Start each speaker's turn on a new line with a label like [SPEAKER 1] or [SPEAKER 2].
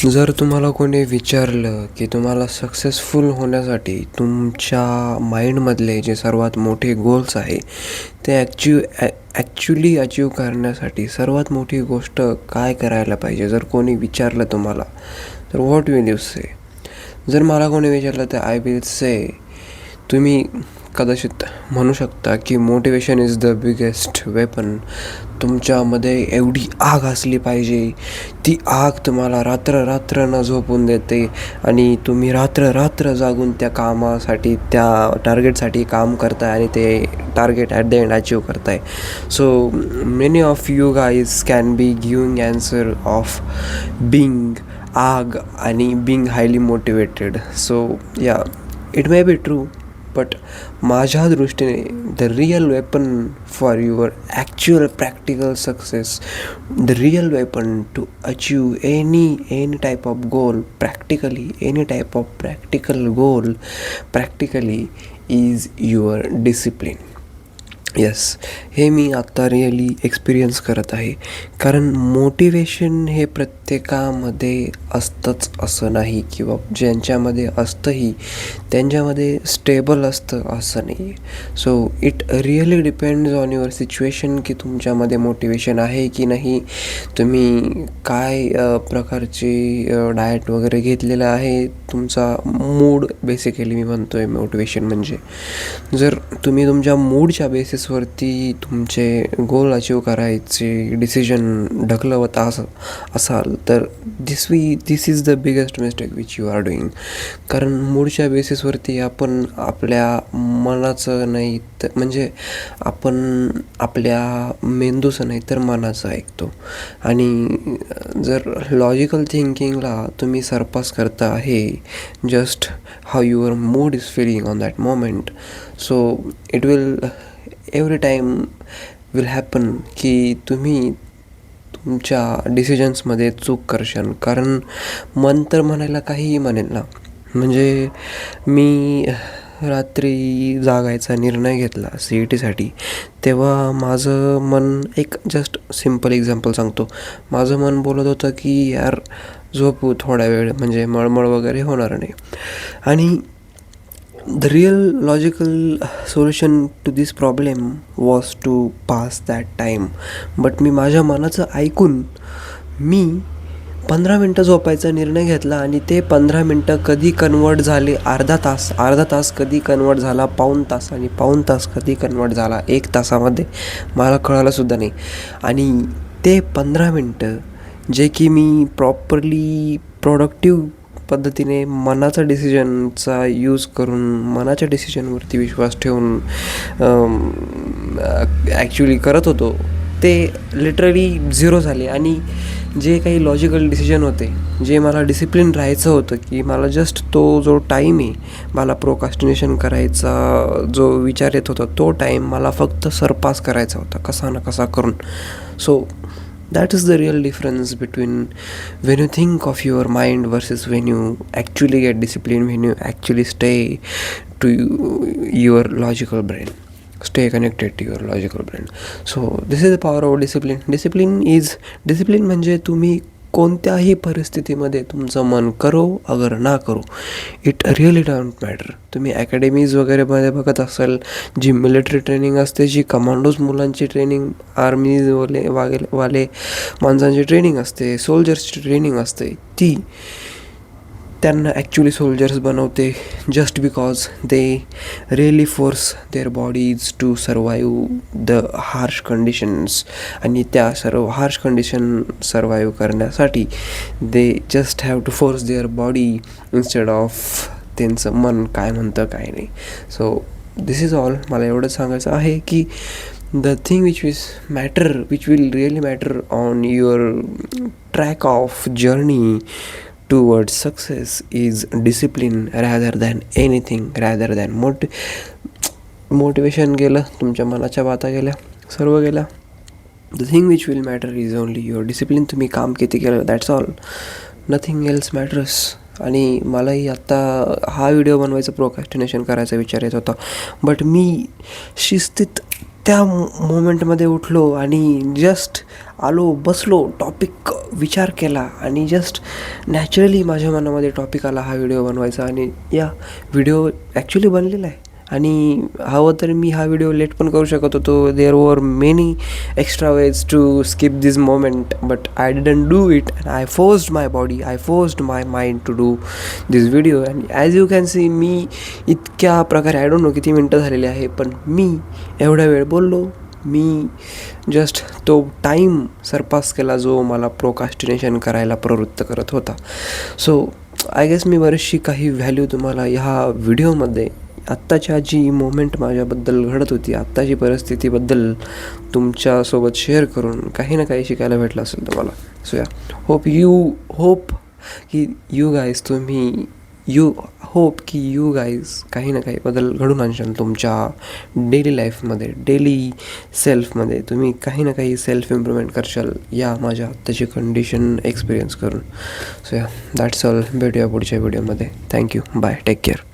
[SPEAKER 1] जर तुम्हाला कोणी विचारलं की तुम्हाला सक्सेसफुल होण्यासाठी तुमच्या माइंडमधले जे सर्वात मोठे गोल्स आहे ते ॲक्च्युली अचीव करण्यासाठी सर्वात मोठी गोष्ट काय करायला पाहिजे, जर कोणी विचारलं तुम्हाला, तर व्हॉट विल यू से? जर मला कोणी विचारलं तर आय विल से, तुम्ही कदाचित म्हणू शकता की motivation is the biggest weapon. तुमच्यामध्ये एवढी आग असली पाहिजे, ती आग तुम्हाला रात्र रात्र न झोपून देते आणि तुम्ही रात्र रात्र जागून त्या कामासाठी, त्या टार्गेटसाठी काम करताय आणि ते target at the end achieve करताय. So many of you guys can be giving answer of being आग आणि being highly motivated. So yeah, it may be true, but माझ्या दृष्टीने the real weapon for your actual practical success, the real weapon to achieve any type of goal practically, any type of practical goal practically is your discipline. Yes, हे मी आत्ता really experience करत आहे. कारण motivation हे प्रत्येकामध्ये असतंच असं नाही, किंवा ज्यांच्यामध्ये असतंही त्यांच्यामध्ये स्टेबल असतं असं नाही. So it really depends on your situation की तुमच्यामध्ये मोटिवेशन आहे की नाही, तुम्ही काय प्रकारचे डाएट वगैरे घेतलेलं आहे, तुमचा मूड बेसिकली मी म्हणतो आहे मोटिवेशन म्हणजे. जर तुम्ही तुमच्या मूडच्या बेसिसवरती तुमचे गोल अचीव करायचे डिसिजन ढकलवत असाल तर this is the biggest mistake which you are doing. कारण मूडच्या बेसिसवरती आपण आपल्या मनाचं नाही तर, म्हणजे आपण आपल्या मेंदूचं नाही तर मनाचं ऐकतो. आणि जर लॉजिकल थिंकिंगला तुम्ही सरपास करता आहे just how your mood is feeling on that moment, so it will every time will happen की तुम्ही तुमच्या डिसिजन्समध्ये चूक करशाल. कारण मन तर म्हणायला काहीही म्हणेल ना. म्हणजे मी रात्री जागायचा निर्णय घेतला सी ई टीसाठी, तेव्हा माझं मन, एक जस्ट सिम्पल एक्झाम्पल सांगतो, माझं मन बोलत होतं की यार झोपू थोडा वेळ, म्हणजे मळमळ वगैरे होणार नाही. आणि the real logical solution to this problem was to pass that time. But मी माझ्या मनाचं ऐकून मी 15 मिनटं झोपायचा निर्णय घेतला आणि ते 15 मिनटं कधी कन्वर्ट झाले अर्धा तास कधी कन्वर्ट झाला पाऊण तास, आणि पाऊण तास कधी कन्वर्ट झाला 1 तासामध्ये मला कळालंसुद्धा नाही. आणि ते 15 मिनटं जे की मी प्रॉपरली प्रोडक्टिव्ह पद्धतीने मनाचा डिसिजनचा यूज करून, मनाच्या डिसिजनवरती विश्वास ठेवून ॲक्च्युली करत होतो, ते लिटरली झिरो झाले. आणि जे काही लॉजिकल डिसिजन होते, जे मला डिसिप्लिन राहायचं होतं, की मला जस्ट तो जो टाईम आहे, मला प्रोकास्टिनेशन करायचा जो विचार येत होता, तो टाईम मला फक्त सरपास करायचा होता कसा ना कसा करून. So that is the real difference between when you think of your mind versus when you actually get disciplined, when you actually stay to your logical brain, stay connected to your logical brain. So this is the power of discipline. Discipline म्हणजे तुम्ही कोणत्याही परिस्थितीमध्ये तुमचं मन करो अगर ना करो, इट रिअली डोंट मॅटर. तुम्ही अकॅडमीज वगैरेमध्ये बघत असाल, जी मिलिटरी ट्रेनिंग असते, जी कमांडोज मुलांची ट्रेनिंग, वाले माणसांची ट्रेनिंग असते, सोल्जर्सची ट्रेनिंग असते, ती त्यांना ॲक्च्युली सोल्जर्स बनवते just because they really force their bodies to survive the harsh conditions. आणि त्या सर्व हार्श कंडिशन सर्वाईव्ह करण्यासाठी they just have to force their body instead of त्यांचं मन काय म्हणतं काय नाही. So this is all. मला एवढंच सांगायचं आहे की the thing which will really matter on your track of journey towards success is discipline rather than anything, rather than motivation गेलं, तुमच्या मनाच्या बाता गेल्या, सर्व गेल्या. the thing which will matter is only your discipline. तुम्ही काम किती केलं, that's all, nothing else matters. आणि मलाही आत्ता हा व्हिडिओ बनवायचा प्रोक्रॅस्टिनेशन करायचा विचार येत होता, बट मी शिस्तीत त्या मोमेंटमध्ये उठलो आणि जस्ट आलो, बसलो, टॉपिक विचार केला आणि जस्ट नॅचरली माझ्या मनामध्ये टॉपिक आला हा व्हिडिओ बनवायचा. आणि या व्हिडिओ ॲक्च्युली बनलेला आहे. आणि हवं तर मी हा व्हिडिओ लेट पण करू शकत होतो. There were many extra ways to skip this moment, but I didn't do it. And I forced my body, I forced my mind to do this video. And as you can see, मी इतक्या प्रकारे, I don't know किती मिनटं झालेली आहे, पण मी एवढा वेळ बोललो. मी जस्ट तो टाईम सरपास केला जो मला प्रोकास्टिनेशन करायला प्रवृत्त करत होता. सो आय गेस मी बरीचशी काही व्हॅल्यू तुम्हाला ह्या व्हिडिओमध्ये आत्ताच्या जी मोमेंट माझ्याबद्दल घडत होती, आत्ताची परिस्थितीबद्दल तुमच्यासोबत शेअर करून काही ना काही शिकायला भेटलं असेल तुम्हाला. सो या होप की यू गाईज काही ना काही बदल घडून आणशाल तुमच्या डेली लाईफमध्ये, डेली सेल्फमध्ये. तुम्ही काही ना काही सेल्फ इम्प्रूव्हमेंट करशाल या माझ्या आत्ताची कंडिशन एक्सपिरियन्स करून. So yeah that's all. भेटूया पुढच्या व्हिडिओमध्ये. थँक्यू. बाय. Take care.